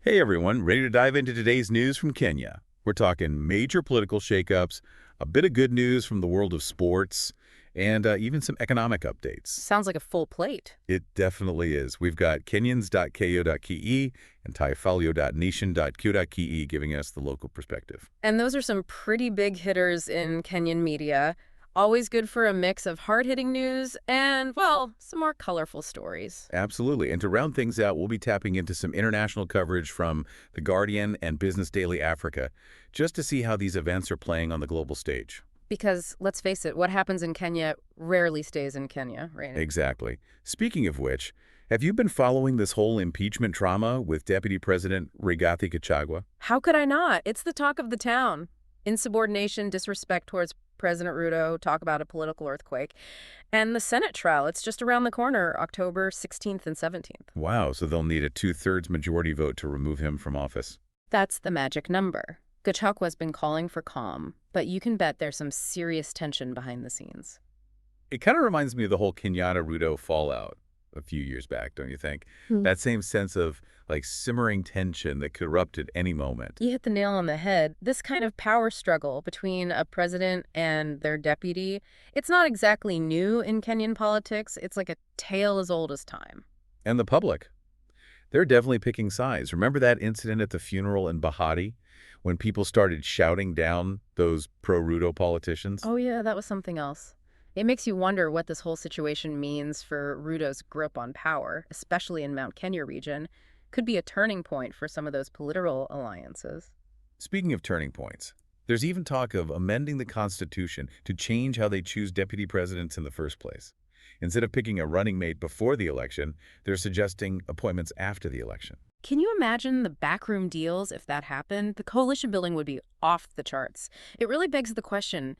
Hey everyone, ready to dive into today's news from Kenya? We're talking major political shakeups, a bit of good news from the world of sports, and even some economic updates. Sounds like a full plate. It definitely is. We've got Kenyans.ko.ke and Taifalio.nation.co.ke giving us the local perspective. And those are some pretty big hitters in Kenyan media. Always good for a mix of hard-hitting news and, well, some more colorful stories. Absolutely. And to round things out, we'll be tapping into some international coverage from The Guardian and Business Daily Africa, just to see how these events are playing on the global stage. Because, let's face it, what happens in Kenya rarely stays in Kenya, right? Exactly. Speaking of which, have you been following this whole impeachment drama with Deputy President Rigathi Gachagua? How could I not? It's the talk of the town. Insubordination, disrespect towards President Ruto, talk about a political earthquake. And the Senate trial, it's just around the corner, October 16th and 17th. Wow, so they'll need a two-thirds majority vote to remove him from office. That's the magic number. Gachagua's been calling for calm, but you can bet there's some serious tension behind the scenes. It kind of reminds me of the whole Kenyatta-Ruto fallout a few years back, don't you think? That same sense of, like, simmering tension that could erupt at any moment. You hit the nail on the head. This kind of power struggle between a president and their deputy, it's not exactly new in Kenyan politics. It's like a tale as old as time. And the public. They're definitely picking sides. Remember that incident at the funeral in Bahati when people started shouting down those pro-Ruto politicians? Oh yeah, that was something else. It makes you wonder what this whole situation means for Ruto's grip on power, especially in Mount Kenya region. Could be a turning point for some of those political alliances. Speaking of turning points, there's even talk of amending the Constitution to change how they choose deputy presidents in the first place. Instead of picking a running mate before the election, they're suggesting appointments after the election. Can you imagine the backroom deals if that happened? The coalition building would be off the charts. It really begs the question,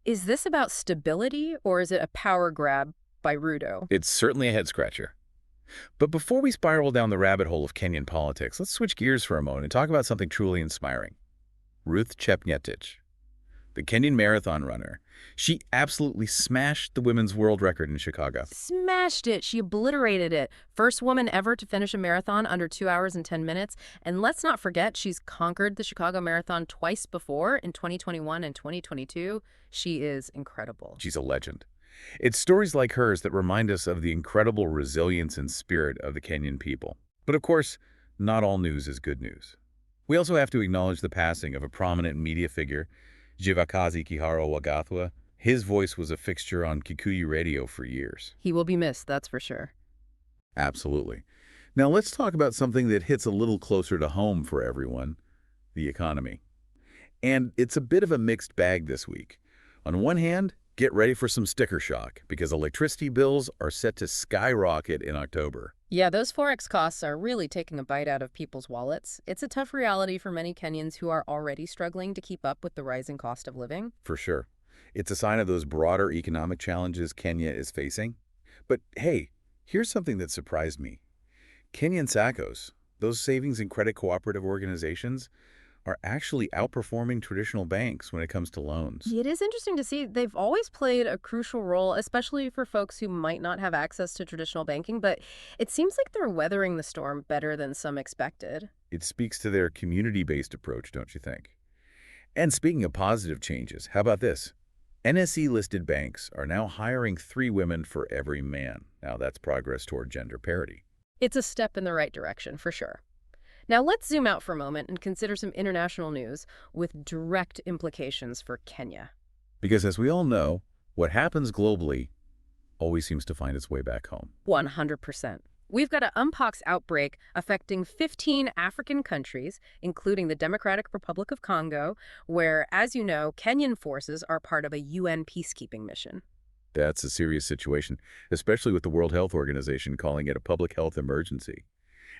is this about stability or is it a power grab by Ruto? It's certainly a head-scratcher. But before we spiral down the rabbit hole of Kenyan politics, let's switch gears for a moment and talk about something truly inspiring. Ruth Chepngetich, the Kenyan marathon runner. She absolutely smashed the women's world record in Chicago. Smashed it. She obliterated it. First woman ever to finish a marathon under 2 hours and 10 minutes. And let's not forget, she's conquered the Chicago Marathon twice before, in 2021 and 2022. She is incredible. She's a legend. It's stories like hers that remind us of the incredible resilience and spirit of the Kenyan people. But of course, not all news is good news. We also have to acknowledge the passing of a prominent media figure, Jivakazi Kiharo Wagathwa. His voice was a fixture on Kikuyu radio for years. He will be missed, that's for sure. Absolutely. Now let's talk about something that hits a little closer to home for everyone, the economy. And it's a bit of a mixed bag this week. On one hand, get ready for some sticker shock because electricity bills are set to skyrocket in October. Yeah, those Forex costs are really taking a bite out of people's wallets. It's a tough reality for many Kenyans who are already struggling to keep up with the rising cost of living. For sure. It's a sign of those broader economic challenges Kenya is facing. But hey, here's something that surprised me. Kenyan SACCOs, those savings and credit cooperative organizations, are actually outperforming traditional banks when it comes to loans. It is interesting to see. They've always played a crucial role, especially for folks who might not have access to traditional banking, but it seems like they're weathering the storm better than some expected. It speaks to their community-based approach, don't you think? And speaking of positive changes, how about this? NSE-listed banks are now hiring 3 women for every man. Now that's progress toward gender parity. It's a step in the right direction, for sure. Now let's zoom out for a moment and consider some international news with direct implications for Kenya. Because as we all know, what happens globally always seems to find its way back home. 100%. We've got an mpox outbreak affecting 15 African countries, including the Democratic Republic of Congo, where, as you know, Kenyan forces are part of a UN peacekeeping mission. That's a serious situation, especially with the World Health Organization calling it a public health emergency.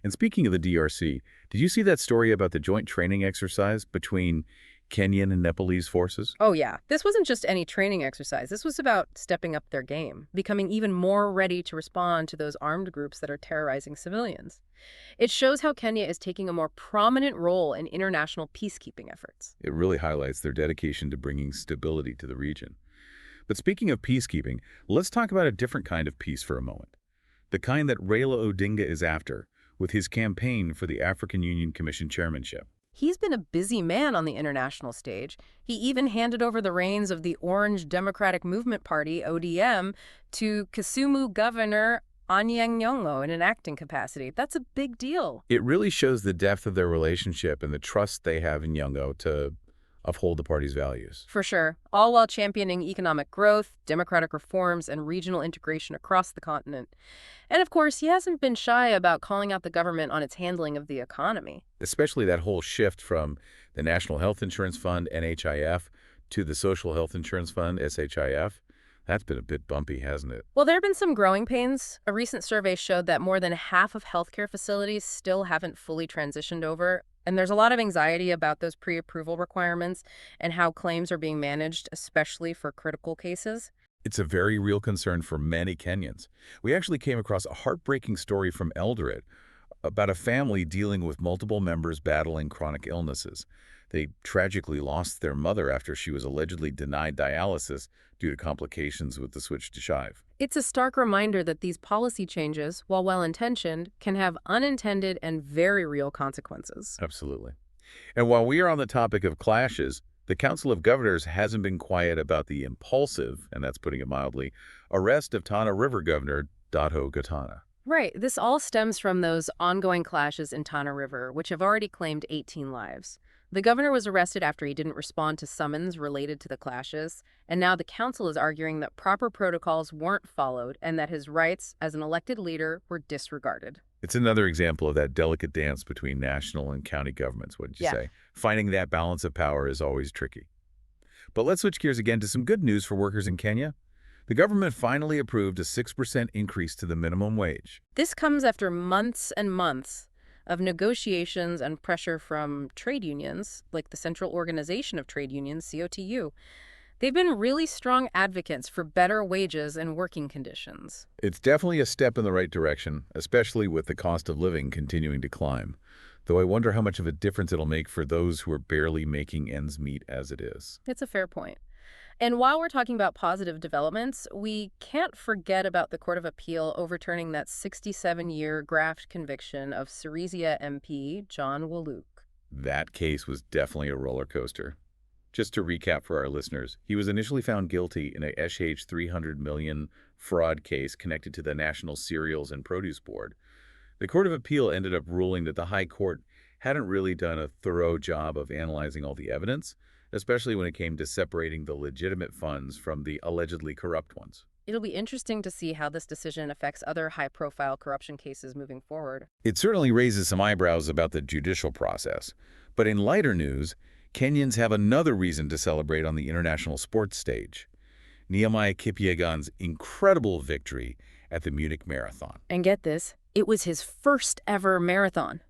And speaking of the DRC, did you see that story about the joint training exercise between Kenyan and Nepalese forces? Oh yeah, this wasn't just any training exercise. This was about stepping up their game, becoming even more ready to respond to those armed groups that are terrorizing civilians. It shows how Kenya is taking a more prominent role in international peacekeeping efforts. It really highlights their dedication to bringing stability to the region. But speaking of peacekeeping, let's talk about a different kind of peace for a moment. The kind that Raila Odinga is after, with his campaign for the African Union Commission chairmanship. He's been a busy man on the international stage. He even handed over the reins of the Orange Democratic Movement Party, ODM, to Kisumu Governor Anyang' Nyong'o in an acting capacity. That's a big deal. It really shows the depth of their relationship and the trust they have in Nyong'o to uphold the party's values. For sure, all while championing economic growth, democratic reforms, and regional integration across the continent. And of course, he hasn't been shy about calling out the government on its handling of the economy. Especially that whole shift from the National Health Insurance Fund, NHIF, to the Social Health Insurance Fund, SHIF. That's been a bit bumpy, hasn't it? Well, there have been some growing pains. A recent survey showed that more than half of healthcare facilities still haven't fully transitioned over. And there's a lot of anxiety about those pre-approval requirements and how claims are being managed, especially for critical cases. It's a very real concern for many Kenyans. We actually came across a heartbreaking story from Eldoret about a family dealing with multiple members battling chronic illnesses. They tragically lost their mother after she was allegedly denied dialysis due to complications with the switch to Shive. It's a stark reminder that these policy changes, while well-intentioned, can have unintended and very real consequences. Absolutely. And while we are on the topic of clashes, the Council of Governors hasn't been quiet about the impulsive, and that's putting it mildly, arrest of Tana River Governor Dato Gatana. Right. This all stems from those ongoing clashes in Tana River, which have already claimed 18 lives. The governor was arrested after he didn't respond to summons related to the clashes, and now the council is arguing that proper protocols weren't followed and that his rights as an elected leader were disregarded. It's another example of that delicate dance between national and county governments, wouldn't you say? Finding that balance of power is always tricky. But let's switch gears again to some good news for workers in Kenya. The government finally approved a 6% increase to the minimum wage. This comes after months and months of negotiations and pressure from trade unions, like the Central Organization of Trade Unions, COTU. They've been really strong advocates for better wages and working conditions. It's definitely a step in the right direction, especially with the cost of living continuing to climb. Though I wonder how much of a difference it'll make for those who are barely making ends meet as it is. It's a fair point. And while we're talking about positive developments, we can't forget about the Court of Appeal overturning that 67-year graft conviction of Sirisia MP John Waluk. That case was definitely a roller coaster. Just to recap for our listeners, he was initially found guilty in a SH 300 million fraud case connected to the National Cereals and Produce Board. The Court of Appeal ended up ruling that the High Court hadn't really done a thorough job of analyzing all the evidence, especially when it came to separating the legitimate funds from the allegedly corrupt ones. It'll be interesting to see how this decision affects other high-profile corruption cases moving forward. It certainly raises some eyebrows about the judicial process. But in lighter news, Kenyans have another reason to celebrate on the international sports stage. Nehemiah Kipyegon's incredible victory at the Munich Marathon. And get this, it was his first ever marathon.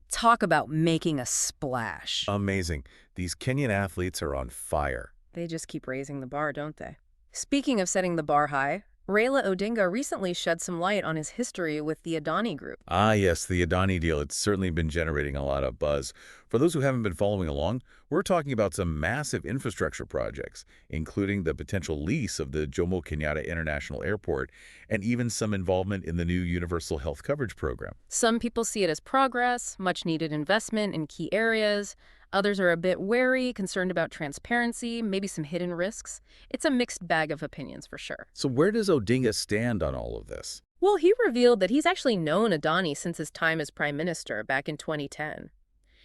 Talk about making a splash. Amazing. These Kenyan athletes are on fire. They just keep raising the bar, don't they? Speaking of setting the bar high, Raila Odinga recently shed some light on his history with the Adani Group. Ah, yes, the Adani deal. It's certainly been generating a lot of buzz. For those who haven't been following along, we're talking about some massive infrastructure projects, including the potential lease of the Jomo Kenyatta International Airport, and even some involvement in the new Universal Health Coverage Program. Some people see it as progress, much-needed investment in key areas. Others are a bit wary, concerned about transparency, maybe some hidden risks. It's a mixed bag of opinions for sure. So where does Odinga stand on all of this? Well, he revealed that he's actually known Adani since his time as prime minister back in 2010.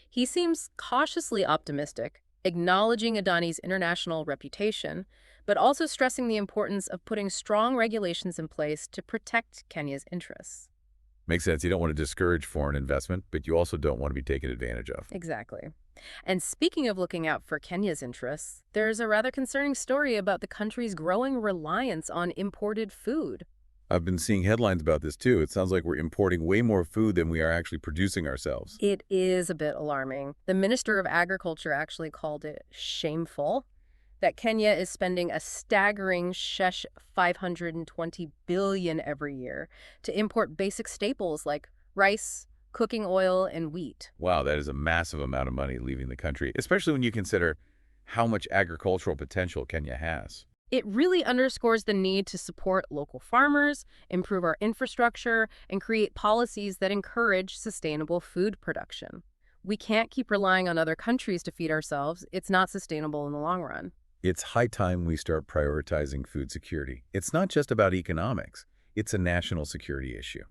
He seems cautiously optimistic, acknowledging Adani's international reputation, but also stressing the importance of putting strong regulations in place to protect Kenya's interests. Makes sense. You don't want to discourage foreign investment, but you also don't want to be taken advantage of. Exactly. And speaking of looking out for Kenya's interests, there's a rather concerning story about the country's growing reliance on imported food. I've been seeing headlines about this too. It sounds like we're importing way more food than we are actually producing ourselves. It is a bit alarming. The Minister of Agriculture actually called it shameful that Kenya is spending a staggering shesh 520 billion every year to import basic staples like rice, cooking oil, and wheat. Wow, that is a massive amount of money leaving the country, especially when you consider how much agricultural potential Kenya has. It really underscores the need to support local farmers, improve our infrastructure, and create policies that encourage sustainable food production. We can't keep relying on other countries to feed ourselves. It's not sustainable in the long run. It's high time we start prioritizing food security. It's not just about economics. It's a national security issue.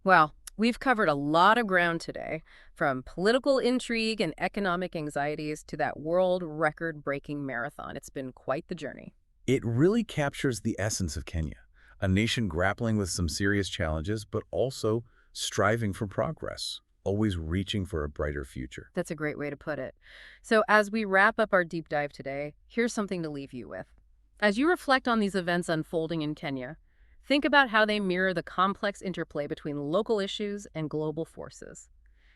Well, we've covered a lot of ground today, from political intrigue and economic anxieties to that world record-breaking marathon. It's been quite the journey. It really captures the essence of Kenya, a nation grappling with some serious challenges, but also striving for progress, always reaching for a brighter future. That's a great way to put it. So as we wrap up our deep dive today, here's something to leave you with. As you reflect on these events unfolding in Kenya, think about how they mirror the complex interplay between local issues and global forces.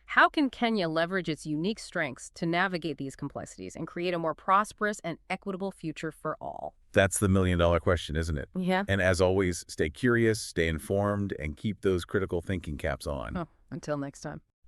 How can Kenya leverage its unique strengths to navigate these complexities and create a more prosperous and equitable future for all? That's the million-dollar question, isn't it? Yeah. And as always, stay curious, stay informed, and keep those critical thinking caps on. Oh, until next time.